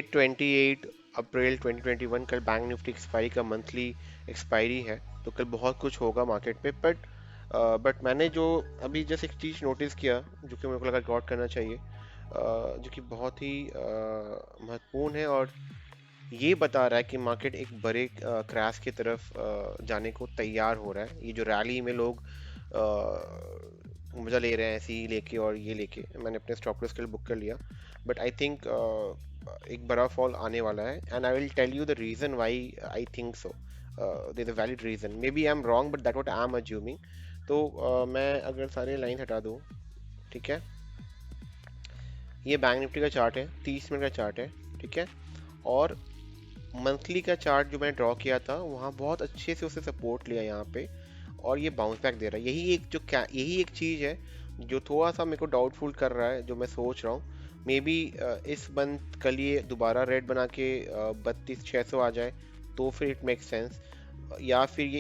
28 अप्रैल 2021 कल bank Nifty expiry का monthly expiry है, तो कल बहुत कुछ होगा मार्केट पे। बट मैंने जो अभी जस्ट एक चीज़ नोटिस किया जो कि मेरे को लगा रिकॉर्ड करना चाहिए, जो कि बहुत ही महत्वपूर्ण है और ये बता रहा है कि मार्केट एक बड़े क्रैश की तरफ जाने को तैयार हो रहा है। ये जो रैली में लोग मज़ा ले रहे हैं ऐसे ही लेके और ये लेके, मैंने अपने स्टॉप लॉस के लिए बुक कर लिया। बट आई थिंक एक बड़ा फॉल आने वाला है, and I will tell you the reason why I think so. There is a valid reason, maybe I am wrong but that what I am assuming. तो मैं अगर सारे line हटा दूँ, ठीक है, ये बैंक निफ्टी का चार्ट है, 30 मिनट का चार्ट है, ठीक है। और मंथली का चार्ट जो मैंने ड्रॉ किया था वहाँ बहुत अच्छे से उससे सपोर्ट लिया यहाँ पे, और ये बाउंस बैक दे रहा है। यही एक चीज़ है जो थोड़ा सा मेरे को डाउटफुल कर रहा है, जो मैं सोच रहा हूँ मे बी इस मंथ कल ये दोबारा रेड बना के 32,600 आ जाए तो फिर इट मेक सेंस, या फिर ये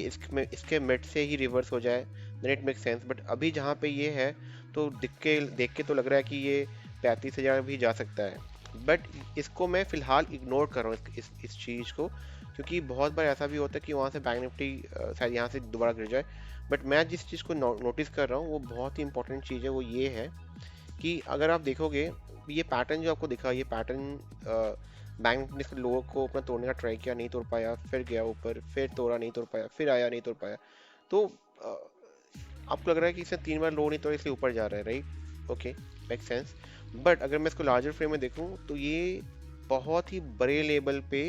इसके मिड से ही रिवर्स हो जाए, then it make sense. But अभी जहाँ पे ये है तो देख के तो लग रहा है कि ये 35,000 भी जा सकता है। बट इसको मैं फिलहाल इग्नोर कर रहा हूँ इस चीज़ को, क्योंकि बहुत बार ऐसा भी होता है कि वहाँ से बैंक निफ्टी शायद यहाँ से दोबारा गिर जाए। बट मैं जिस चीज़ को नोटिस कर रहा हूँ वो बहुत ही इंपॉर्टेंट चीज़ है, वो ये है कि अगर आप देखोगे ये पैटर्न जो आपको दिखा, ये पैटर्न बैंक ने इसके लोगों को अपना तोड़ने का ट्राई किया, नहीं तोड़ पाया, फिर गया ऊपर, फिर तोड़ा, नहीं तोड़ पाया, फिर आया, नहीं तोड़ पाया। तो अ, आपको लग रहा है कि इसने 3 बार लो नहीं तोड़ा इसलिए ऊपर जा रहा है, right? Okay, make sense. But अगर मैं इसको लार्जर फ्रेम में देखूं तो ये बहुत ही बड़े लेवल पे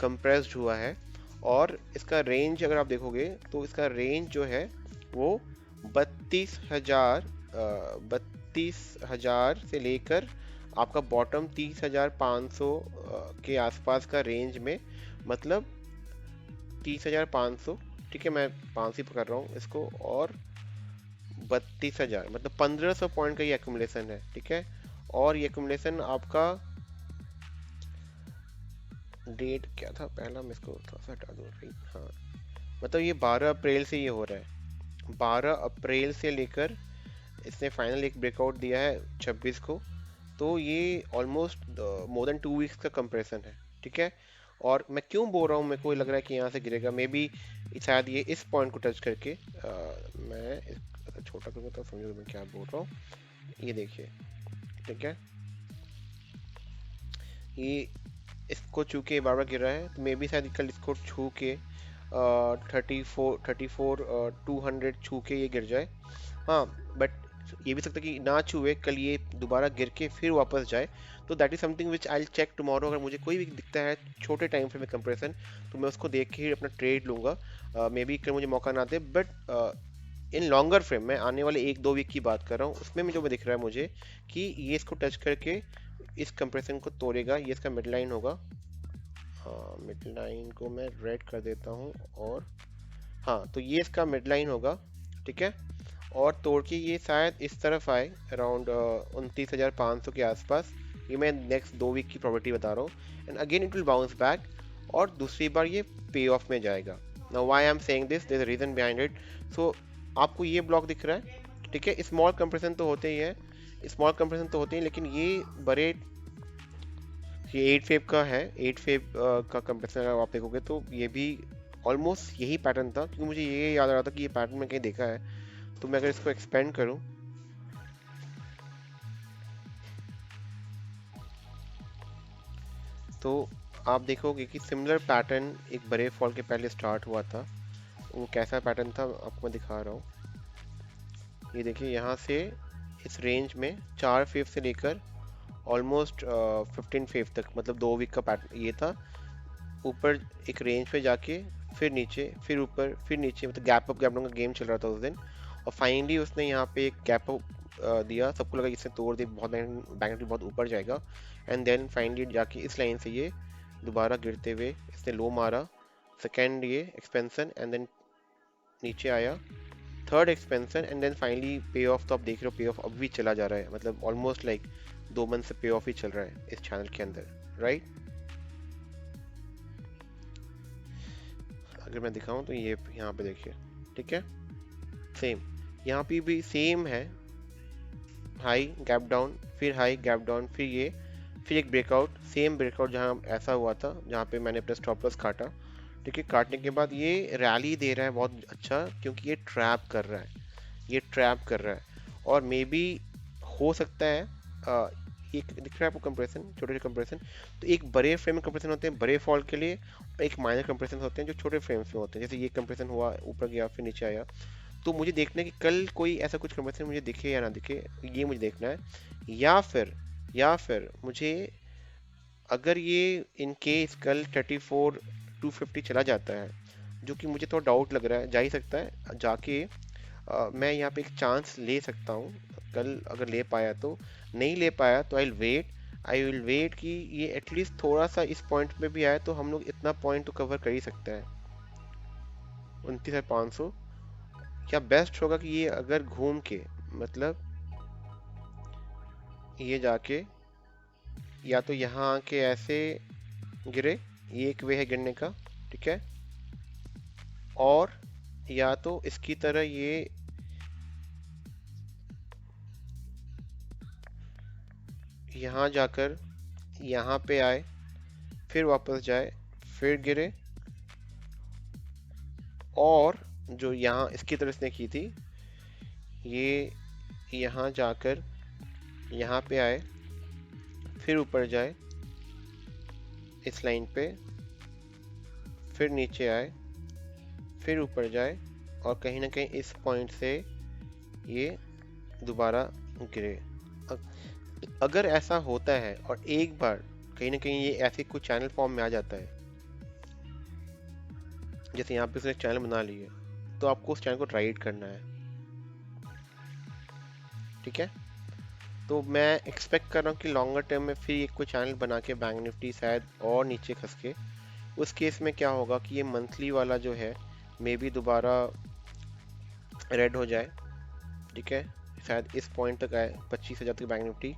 कंप्रेस्ड हुआ है, और इसका रेंज अगर आप देखोगे तो इसका रेंज जो है वो 32,000, 32,000 से लेकर आपका बॉटम 30,500 के आसपास का रेंज में, मतलब 30,500, ठीक है, मैं 500 पकड़ रहा हूँ इसको, और 32,000 मतलब 1,500 पॉइंट का ये एक्यूमुलेशन है, ठीक है। और ये एक्यूमुलेशन आपका डेट क्या था पहला, मैं इसको थोड़ा सा हटा दूँ, राइट, हाँ, मतलब ये 12 अप्रैल से ये हो रहा है, 12 अप्रैल से लेकर इसने फाइनल एक ब्रेकआउट दिया है 26 को। तो ये ऑलमोस्ट मोर देन 2 वीक्स का कंप्रेशन है, ठीक है। और मैं क्यों बोल रहा हूँ, मेरे को लग रहा है कि यहाँ से गिरेगा मे बी, शायद ये इस पॉइंट को टच करके मैं छोटा करूँगा तो समझो मैं क्या बोल रहा हूँ। ये देखिए, ठीक है, ये इसको छू के बार बार गिरा है, तो मे बी शायद कल इसको छू के 34 200 छू के ये गिर जाए। हाँ, बट ये भी सकता है कि ना छुए, कल ये दोबारा गिर के फिर वापस जाए। तो that is something which I check tomorrow. अगर मुझे कोई भी दिखता है छोटे टाइम फ्रेम में कंप्रेशन, तो मैं उसको देख के ही अपना ट्रेड लूँगा। मे बी कल मुझे मौका ना दे, बट इन लॉन्गर फ्रेम में आने वाले 1-2 वीक की बात कर रहा हूँ, उसमें जो दिख रहा है मुझे कि ये इसको टच करके इस कंप्रेशन को तोड़ेगा, ये इसका मिड लाइन होगा। हाँ, मिड लाइन को मैं रेड कर देता हूँ, और हाँ, तो ये इसका मिड लाइन होगा, ठीक है। और तोड़ के ये शायद इस तरफ आए अराउंड 29,500 के आसपास। ये मैं नेक्स्ट 2 वीक की प्रॉपर्टी बता रहा हूँ, and again it will bounce back, और दूसरी बार ये पे ऑफ में जाएगा। Now why I am saying this, there is a reason behind it. So आपको ये ब्लॉक दिख रहा है, ठीक है, स्मॉल कंप्रेशन तो होते ही है, स्मॉल कंप्रेशन तो होते हैं, लेकिन ये बड़े, ये 8 फेब का है, 8 फेब का कंप्रेशन अगर आप देखोगे तो ये भी ऑलमोस्ट यही पैटर्न था, क्योंकि मुझे ये याद आ रहा था कि ये पैटर्न मैं कहीं देखा है। तो मैं अगर इसको एक्सपेंड करूं, तो आप देखोगे कि सिमिलर पैटर्न एक बड़े फॉल के पहले स्टार्ट हुआ था। वो कैसा पैटर्न था आपको मैं दिखा रहा हूँ। ये देखिए, यहाँ से इस रेंज में 4 फेब से लेकर ऑलमोस्ट 15 फेब तक, मतलब 2 वीक का पैटर्न ये था। ऊपर एक रेंज पे जाके फिर नीचे, फिर ऊपर, फिर नीचे, मतलब गैप डाउन का गेम चल रहा था उस दिन। और फाइनली उसने यहाँ पे एक गैप अप दिया, सबको लगा इसने तोड़ दिया, बहुत बैंक निफ्टी बहुत ऊपर जाएगा। एंड देन फाइनली जाके इस लाइन से ये दोबारा गिरते हुए इसने लो मारा, सेकेंड ये एक्सपेंशन, एंड देन नीचे आया, third expansion, and then finally pay off. तो आप देख रहे हो पे ऑफ अभी भी चला जा रहा है, मतलब ऑलमोस्ट लाइक 2 मंथ से पे ऑफ ही चल रहा है इस चैनल के अंदर, राइट। अगर मैं दिखाऊं तो ये यहाँ पे देखिए, ठीक है, सेम यहाँ पे भी सेम है, हाई गैप डाउन, फिर हाई गैप डाउन, फिर ये, फिर एक ब्रेकआउट, सेम ब्रेकआउट जहाँ ऐसा हुआ था, जहाँ पे मैंने अपना स्टॉप लॉस काटा। ठीक है, काटने के बाद ये रैली दे रहा है बहुत अच्छा, क्योंकि ये ट्रैप कर रहा है, ये ट्रैप कर रहा है। और मे बी हो सकता है एक दिख रहा है आपको कंप्रेशन, छोटे छोटे कंप्रेशन। तो एक बड़े फ्रेम में कंप्रेशन होते हैं बड़े फॉल के लिए, और एक माइनर कंप्रेशन होते हैं जो छोटे फ्रेम्स में होते हैं। जैसे ये कंप्रेशन हुआ, ऊपर गया फिर नीचे आया। तो मुझे देखना है कि कल कोई ऐसा कुछ कंप्रेशन मुझे दिखे या ना दिखे, ये मुझे देखना है। या फिर मुझे, अगर ये इन केस कल 34,250 चला जाता है, जो कि मुझे थोड़ा डाउट लग रहा है, जा ही सकता है जाके, मैं यहाँ पे एक चांस ले सकता हूँ कल, अगर ले पाया तो। नहीं ले पाया तो आई विल वेट कि ये एटलीस्ट थोड़ा सा इस पॉइंट पे भी आए, तो हम लोग इतना पॉइंट तो कवर कर ही सकते हैं, 29,500। क्या बेस्ट होगा कि ये अगर घूम के, मतलब ये जाके या तो यहाँ आके ऐसे गिरे, ये एक वे है गिरने का। ठीक है, और या तो इसकी तरह ये यहाँ जाकर यहाँ पे आए, फिर वापस जाए, फिर गिरे, और जो यहाँ इसकी तरह इसने की थी, ये यहाँ जाकर यहाँ पे आए, फिर ऊपर जाए इस लाइन पे, फिर नीचे आए, फिर ऊपर जाए, और कहीं ना कहीं इस पॉइंट से ये दोबारा गिरे। अगर ऐसा होता है और एक बार कहीं ना कहीं ये ऐसे कुछ चैनल फॉर्म में आ जाता है, जैसे यहाँ पे उसने चैनल बना ली है, तो आपको उस चैनल को राइड करना है। ठीक है, तो मैं एक्सपेक्ट कर रहा हूँ कि लॉन्गर टर्म में फिर एक कोई चैनल बना के बैंक निफ्टी शायद और नीचे खस के, उस केस में क्या होगा कि ये मंथली वाला जो है मे बी दोबारा रेड हो जाए। ठीक है, शायद इस पॉइंट तक आए 25,000 तक बैंक निफ्टी,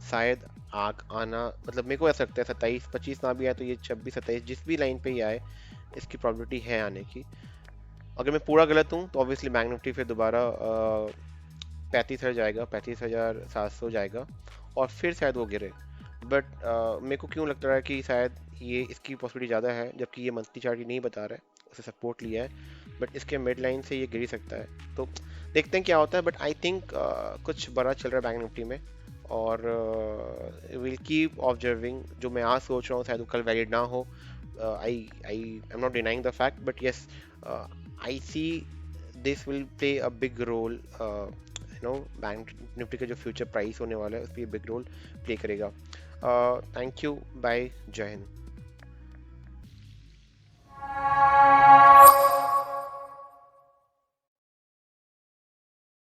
शायद आग आना, मतलब मेरे को ऐसा लगता है 27-25 ना भी आए तो ये 26-27 जिस भी लाइन पे ही आए, इसकी प्रॉबिलिटी है आने की। अगर मैं पूरा गलत हूँ तो ऑब्वियसली बैंक निफ्टी फिर दोबारा 35,000 जाएगा, 35,700 जाएगा, और फिर शायद वो गिरे। बट मेरे को क्यों लगता है कि शायद ये इसकी पॉसिबिलिटी ज़्यादा है, जबकि ये मंथली चार्ट ये नहीं बता रहा है, उसे सपोर्ट लिया है, बट इसके मिड लाइन से ये गिर ही सकता है। तो देखते हैं क्या होता है, बट आई थिंक कुछ बड़ा चल रहा है बैंक निफ्टी में, और विल कीप ऑब्जर्विंग। जो मैं आज सोच रहा हूँ शायद वो कल वैलिड ना हो। I am not denying the fact, but yes, I see this will play a big role. Bank Nifty का जो फ्यूचर प्राइस होने वाला है उस पर बिग रोल प्ले करेगा। थैंक यू, बाय, जय हिंद।